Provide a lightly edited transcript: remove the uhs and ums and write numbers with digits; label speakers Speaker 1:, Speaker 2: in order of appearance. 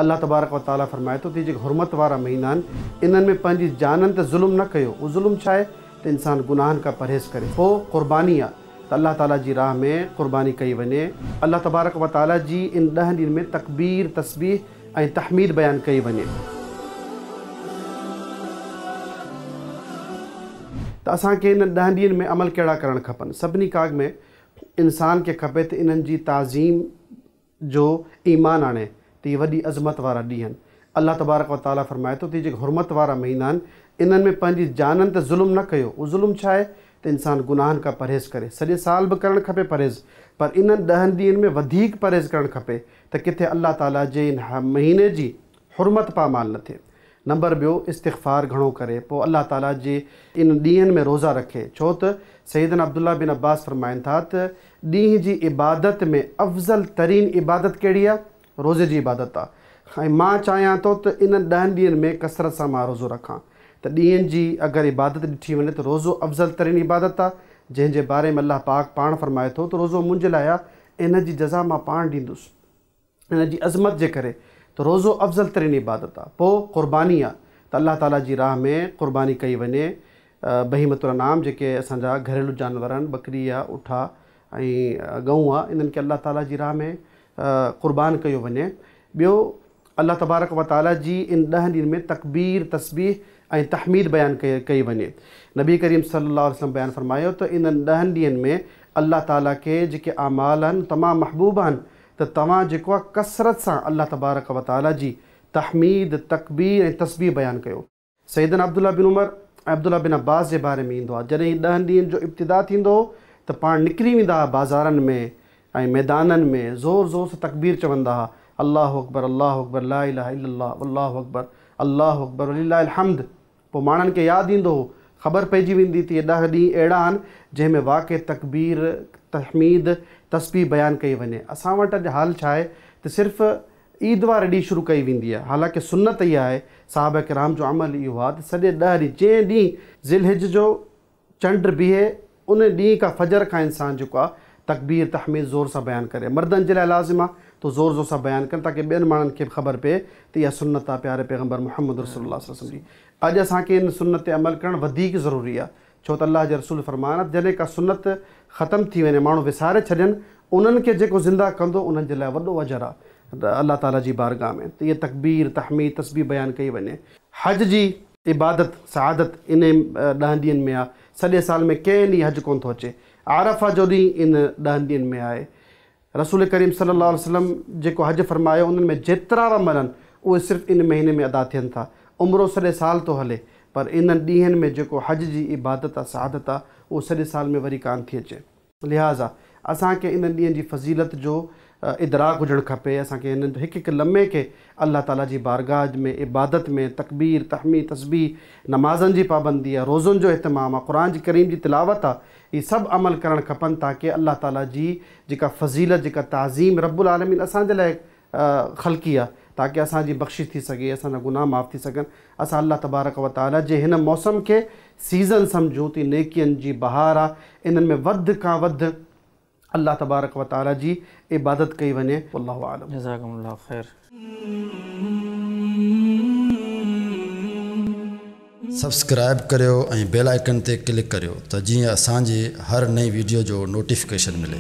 Speaker 1: अल्लाह तबारक व ताला फरमाए थो त जेके हुरमत वारा महीना आहिनि इन्हनि में पंहिंजी जाननि ते ज़ुल्म न कयो। उहो ज़ुल्म छा आहे त इंसानु गुनाहनि खां परहेज़ करे। पोइ क़ुर्बानी आहे त अल्लाह ताला जी राह में क़ुर्बानी कई वञे। अल्लाह तबारक व ताला जी इन 10 ॾींहंनि में तकबीर, तस्बीह ऐं तहमीद बयानु कई वञे। त असांखे इन 10 ॾींहंनि में अमल कहिड़ा करणु खपनि। सभिनी काग में इंसान खे खपे त इन्हनि जी ताज़ीम जो ईमान आणे त इहे वॾी अज़मत वारा ॾींहं आहिनि। अल्लाह तबारक व ताला फरमाए थो त जेके हुरमत वारा महीना आहिनि इन्हनि में पंहिंजी जाननि ते ज़ुल्म न कयो। उहो ज़ुल्म छा आहे त इंसानु गुनाहनि खां परहेज़ करे। सॼे साल बि करणु खपे परहेज़, पर इन्हनि 10 ॾींहंनि में वधीक परहेज़ करणु खपे त किथे अल्लाह ताला जे इन महीने जी हुरमत पामाल न थिए। नंबर ॿियो, इस्तिग़फ़ार घणो करे। पोइ अल्लाह ताला जे इन ॾींहंनि में रोज़ा रखे। छो त सैयदना अब्दुल्ला बिन अब्बास फरमाइनि था त ॾींहं जी इबादत में अफ़ज़ल तरीन इबादत कहिड़ी आहे? रोज़े जी इबादत आहे। ऐं मां चाहियां थो त इन 10 ॾींहंनि में कसरत सां मां रोज़ो रखां। त ॾींहंनि जी अगरि इबादत ॾिठी वञे त रोज़ो अफ़ज़ल तरीन इबादत आहे, जंहिंजे बारे में अल्लाह पाक पाण फरमाए थो त रोज़ो मुंहिंजे लाइ आहे, इन जी जज़ा मां पाण ॾींदुसि इन जी अज़मत जे करे। त रोज़ो अफ़ज़ल तरीन इबादत आहे। पोइ क़ुर्बानी आहे त अल्लाह ताला जी राह में क़ुर्बानी कई वञे। बहीमतुल अनाम जेके असांजा घरेलू जानवर आहिनि, बकरी आहे, ऊठ आहे ऐं गऊं आहे, इन्हनि खे अल्लाह ताला जी राह में क़ुर्बान कयो वञे। ॿियो, अल्लाह तबारक व ताला जी इन 10 ॾींहंनि में तकबीर, तस्बीह ऐं तहमीद बयानु कई वञे। नबी करीम सल्लल्लाहु अलैहि वसल्लम बयानु फरमायो त इन्हनि 10 ॾींहंनि में अल्लाह ताला खे जेके आमाल आहिनि तमामु महबूब आहिनि, त तव्हां जेको आहे कसरत सां अल्लाह तबारक व ताला जी तहमीद, तकबीर ऐं तस्बीह बयानु कयो। सैयदना अब्दुल्ला बिन उमर ऐं अब्दुल्ला बिन अब्बास जे बारे में ईंदो आहे, जॾहिं 10 ॾींहंनि जो इब्तिदा थींदो हो त पाण निकिरी वेंदा हुआ बाज़ारनि में ऐं मैदाननि में, ज़ोर ज़ोर सां तकबीर चवंदा हुआ, अल्लाहु अकबर, अल्लाहु अकबर, ला इलाहा इल्लल्लाह, अल्लाहु अकबर, अल्लाहु अकबर वलिल्लाहिल हम्द। पोइ माण्हुनि खे यादि ईंदो हो, ख़बर पइजी वेंदी त इहे 10 ॾींहं अहिड़ा आहिनि जंहिंमें वाक़ई तकबीर, तहमीद, तस्बीह बयानु कई वञे। असां वटि अॼु हाल छा आहे त सिर्फ़ु ईद वारे ॾींहुं शुरू कई वेंदी आहे। हालांकि सुन्नत इहा आहे, साहबा किराम जो अमल इहो आहे त सॼे 10 ॾींहं, जंहिं ॾींहुं ज़िलहिज जो चंड बीहे उन ॾींहुं खां फजर खां इंसानु जेको आहे तकबीर, तहमीद ज़ोर सां बयानु करे। मर्दनि जे लाइ लाज़िम आहे तो ज़ोर ज़ोर सां बयानु कनि ताकी ॿियनि माण्हुनि खे बि ख़बर पए त इहा सुन्नत आहे प्यारे पैगम्बर मुहम्मद रसूलुल्लाह सल्लल्लाहु अलैहि वसल्लम जी। अॼु असांखे इन सुन्नत ते अमल करणु वधीक ज़रूरी आहे, छो त अल्लाह जे रसूल फरमाया जॾहिं का सुन्नत ख़तमु थी वञे, माण्हू विसारे छॾनि, उन्हनि खे जेको ज़िंदा कंदो उन्हनि जे लाइ वॾो अजर आहे अल्लाह ताला जी बारगाह में। त इहे तकबीर, तहमीद, तस्बीह बयानु कई वञे। हज जी इबादत, सआदत इन 10 ॾींहंनि में आहे। सॼे साल में कंहिं ॾींहुं हज कोन थो अचे। आरफ़ा जो ॾींहुं इन 10 ॾींहंनि में आहे। रसूल करीम सल्लल्लाहु अलैहि वसल्लम जेको हज फरमायो उन्हनि में जेतिरा अमल आहिनि उहे सिर्फ़ु इन महीने में अदा थियनि था। उमिरो सॼे साल थो हले, पर इन्हनि ॾींहंनि में जेको हज जी इबादत आहे, सआदत आहे, उहो सॼे साल में वरी कान थी अचे। लिहाज़ा असांखे इन्हनि ॾींहंनि जी फज़ीलत जो इदराक हुजणु खपे। असांखे हिन हिकु हिकु लम्हे खे अल्लाह ताला जी बारगाह में, इबादत में, तकबीर, तहमीद, तस्बीह, नमाज़नि जी पाबंदी आहे, रोज़ुनि जो इहतमाम आहे, क़ुरान जी करीम जी तिलावत आहे, ये सभु अमल करणु खपनि ताकी अल्लाह ताला जी जेका फज़ीलत, जेका ताज़ीम रब्बुल आलमीन असांजे लाइ ख़ल्क़ी आहे, ताकी असांजी बख़्शिश थी सघे, असांजा गुनाह माफ़ थी सघनि। असां अल्लाह तबारक व ताला जे हिन मौसम खे सीज़न सम्झूं त नेकियनि जी बहार आहे। इन्हनि में वधि खां वधि अल्लाह तबारक व ताला जी इबादत कई वञे। वल्लाहु आलम।
Speaker 2: जज़ाकुमुल्लाह ख़ैर।
Speaker 3: सब्सक्राइब करियो ऐं बेल आइकन ते क्लिक करियो त जीअं असांजी हर नई वीडियो जो नोटिफिकेशन मिले।